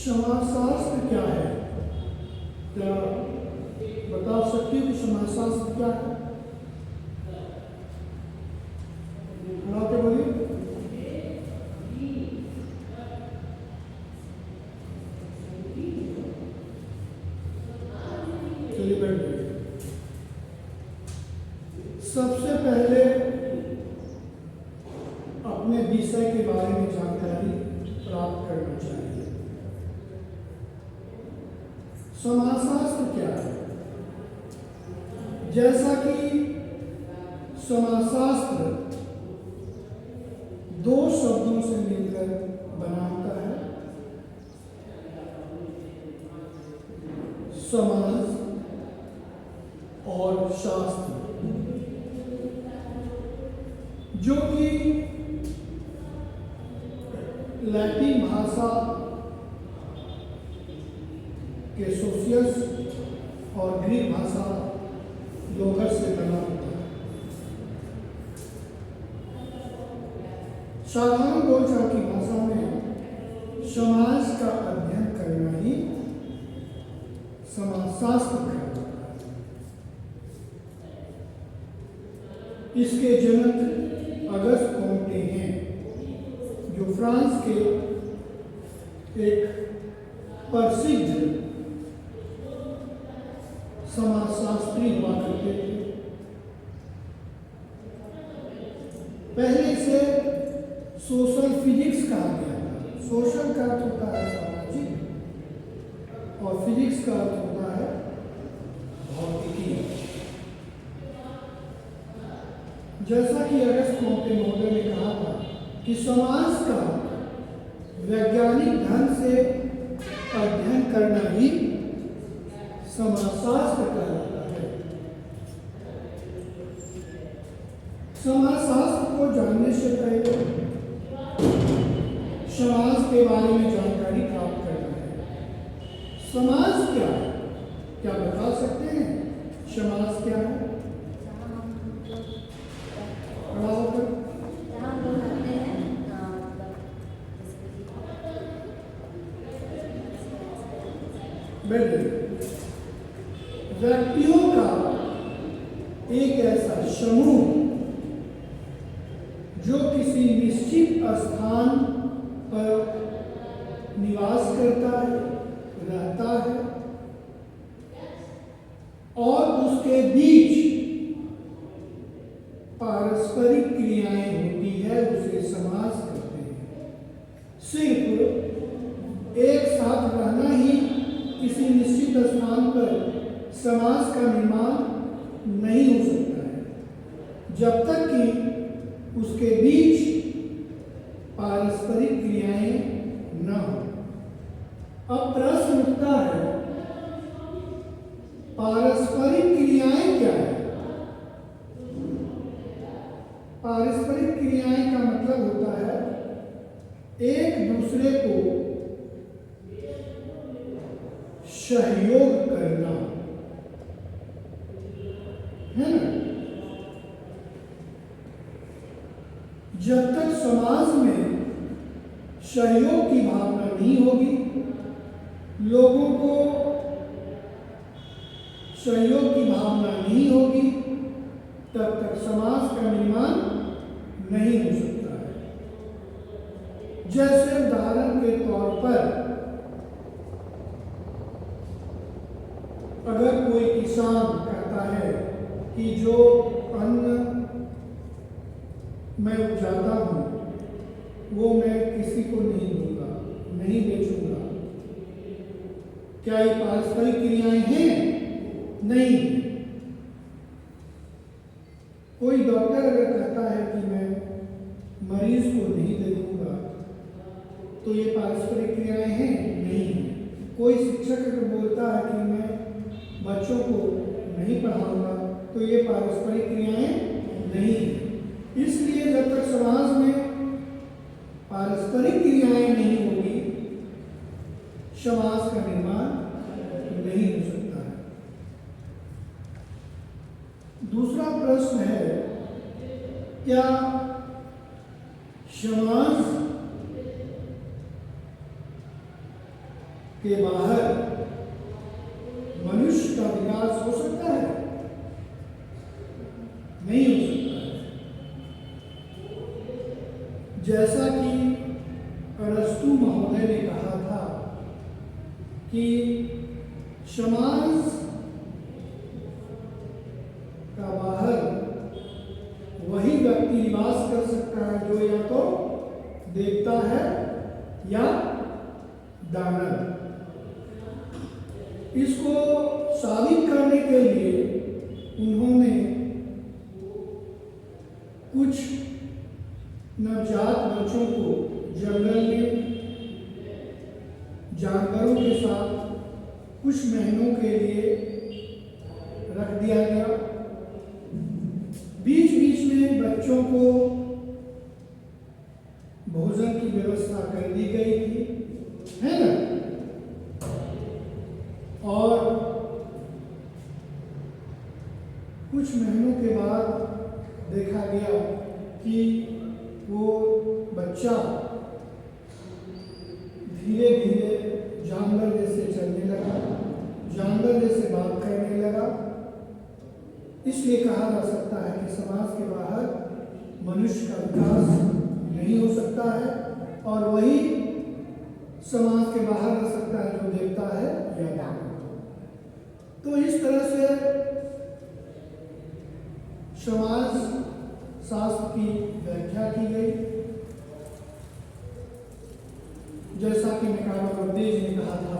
समाजशास्त्र क्या है? क्या बता सकती हो कि समाजशास्त्र क्या है? बड़ा के बोलिए। चलिए बैठ जाइए। सबसे पहले अपने विषय के बारे में जानकारी प्राप्त करना चाहिए। समाजशास्त्र क्या है? जैसा कि समाजशास्त्र दो शब्दों से मिलकर बना होता है, समाज और शास्त्र, जो कि लैटिन भाषा के सोशियस और ग्रीक भाषा लोगस से बना होता है। साधारण बोलचाल की भाषा में समाज का अध्ययन करना ही समाजशास्त्र कहलाता है। इसके जनक अगस्त कॉम्टे हैं, जो फ्रांस के एक प्रसिद्ध समाजशास्त्री हुआ करते थे। पहले से सोशल फिजिक्स कहा गया था। सोशल का अर्थ होता है सामाजिक और फिजिक्स का अर्थ होता है भौतिकी। जैसा कि अगस्त कॉम्टे महोदय ने कहा था कि समाज का वैज्ञानिक ढंग से अध्ययन करना ही समाजशास्त्र कहलाता है। समाजशास्त्र को जानने से पहले समाज के बारे में जानकारी प्राप्त करना है। समाज क्या है? क्या बता सकते हैं समाज क्या है? व्यक्तियों का एक ऐसा समूह जो किसी निश्चित स्थान पर निवास करता है, रहता है और उसके बीच पारस्परिक क्रियाएं होती है, उसे समाज कहते हैं। सिर्फ एक साथ रहना ही किसी निश्चित स्थान पर समाज का निर्माण नहीं हो सकता है, जब तक कि उसके बीच पारस्परिक क्रियाएं न हो। अब प्रश्न उठता है, पारस्परिक क्रियाएं क्या है? पारस्परिक क्रियाएं का मतलब होता है एक दूसरे को सहयोग करना, है ना? जब तक समाज में सहयोग की भावना नहीं होगी, लोगों को सहयोग की भावना नहीं होगी, तब तक समाज का निर्माण नहीं हो सकता है। जैसे उदाहरण के तौर पर अगर कोई किसान कहता है कि जो अन्न मैं उपजाता हूँ वो मैं किसी को नहीं दूंगा, नहीं बेचूंगा, क्या ये पारस्परिक क्रियाएं हैं? नहीं। कोई डॉक्टर अगर कहता है कि मैं मरीज को नहीं दे दूंगा, तो ये पारस्परिक क्रियाएं हैं? नहीं। कोई शिक्षक अगर बोलता है कि मैं बच्चों को नहीं पढ़ाऊंगा, तो ये पारस्परिक क्रियाएं नहीं है। इसलिए जब तक समाज में पारस्परिक क्रियाएं नहीं होगी, समाज का निर्माण नहीं हो सकता है। दूसरा प्रश्न है, क्या समाज के बाहर मनुष्य का विकास हो सकता है? नहीं हो सकता है। जैसा कि अरस्तु महोदय ने कहा था कि समाज का बाहर वही व्यक्ति निवास कर सकता है जो या तो देवता है या दानव। इसको साबित करने के लिए उन्होंने कुछ नवजात बच्चों को जंगल में जानवरों के साथ कुछ महीनों के लिए रख दिया गया। बीच बीच में बच्चों को भोजन की व्यवस्था कर दी गई थी, है ना? और कुछ महीनों के बाद देखा गया कि वो बच्चा धीरे धीरे जानवर जैसे चलने लगा, जानवर जैसे बात करने लगा। इसलिए कहा जा सकता है कि समाज के बाहर मनुष्य का विकास नहीं हो सकता है और वही समाज के बाहर रह सकता है जो देवता है या दानव। तो इस तरह से समाज शास्त्र की व्याख्या की गई। जैसा कि मैकाइवर ने कहा था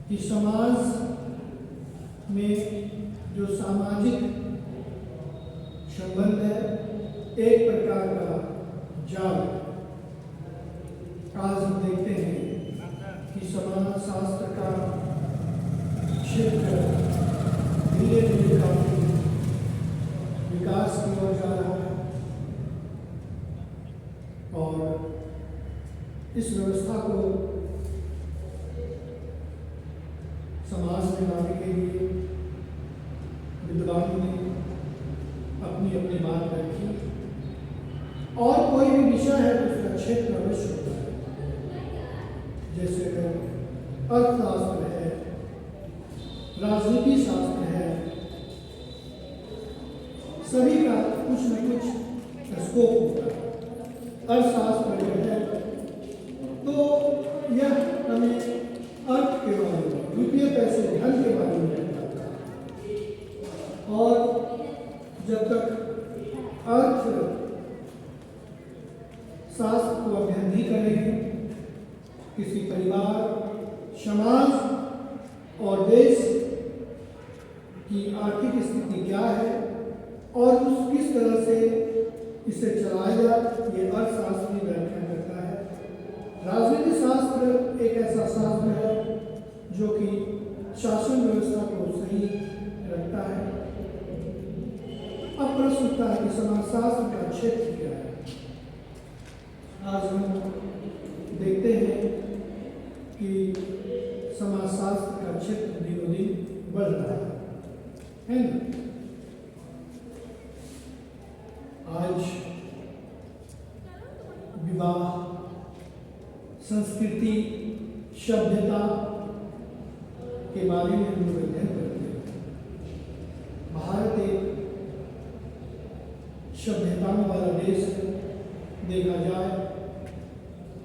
कि समाज में जो सामाजिक संबंध है एक प्रकार का जाल। आज हम देखते हैं कि समाज शास्त्र का क्षेत्र धीरे धीरे काफी विकास की ओर जा रहा है और इस व्यवस्था को समाज में लाने के लिए विद्वानों ने अपनी अपनी बात रखी और कोई भी विषय है तो उसका क्षेत्र अवश्य होता है। जैसे अर्थशास्त्र है, राजनीति शास्त्र है, सभी का कुछ न कुछ स्कोप होता है। अर्थशास्त्र जो है तो यह हमें अर्थ के बारे में, रुपये पैसे धन के बारे में बताता है। और जब तक अर्थ शास्त्र को अध्ययन नहीं करेंगे, किसी परिवार, समाज और देश की आर्थिक स्थिति क्या है और उस किस तरह से इसे चलाया जाए, ये अर्थशास्त्र की व्याख्या करता है। राजनीति शास्त्र एक ऐसा शास्त्र है जो कि शासन व्यवस्था को सही रखता है। अब प्रश्न उठता है कि समाजशास्त्र का क्षेत्र क्या है। आज हम देखते हैं कि समाजशास्त्र का क्षेत्र दिनों दिन बढ़ रहा है ना? आज विवाह, संस्कृति, सभ्यता के बारे में हम लोग अध्ययन करते हैं। भारत एक सभ्यताओं वाला देश है। देखा जाए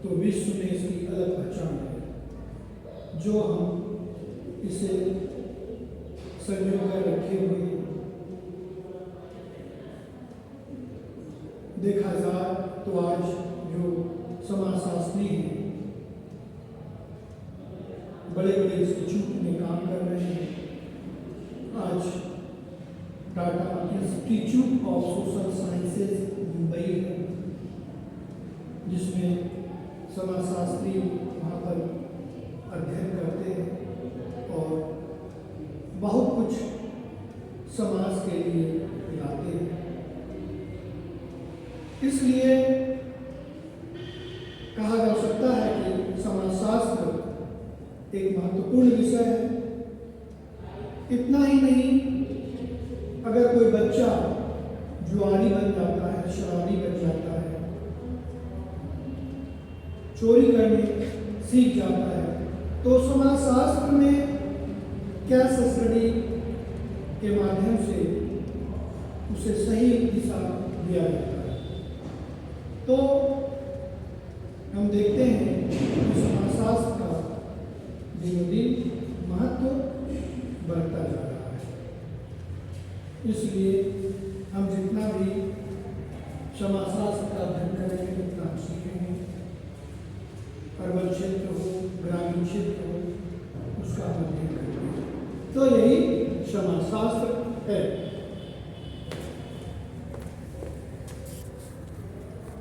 तो विश्व में इसकी अलग पहचान है जो हम इसे संजो कर रखे हुए हैं। देखा जाए तो आज जो समाजशास्त्री हैं बड़े बड़े इंस्टीट्यूट में काम कर रहे हैं। आज Tata institute of social sciences Mumbai है जिसमें समाजशास्त्री वहाँ पर अध्ययन करते हैं और बहुत कुछ समाज के लिए लाते हैं। इसलिए कहा जा सकता है कि समाजशास्त्र एक महत्वपूर्ण विषय है। इतना ही नहीं, अगर कोई बच्चा जुआरी बन जाता है, शराबी बन जाता है, चोरी करने सीख जाता है तो समाजशास्त्र में कैस स्टडी के माध्यम से उसे सही दिशा दिया जाता है। तो हम देखते हैं कि समाजशास्त्र का दिनों दिन महत्व बढ़ता जा रहा है। इसलिए हम जितना भी समाजशास्त्र का अध्ययन करेंगे उतना हम सीखेंगे। अर्बन क्षेत्र हो, ग्रामीण क्षेत्र हो, उसका अध्ययन करेंगे। तो यही समाजशास्त्र है।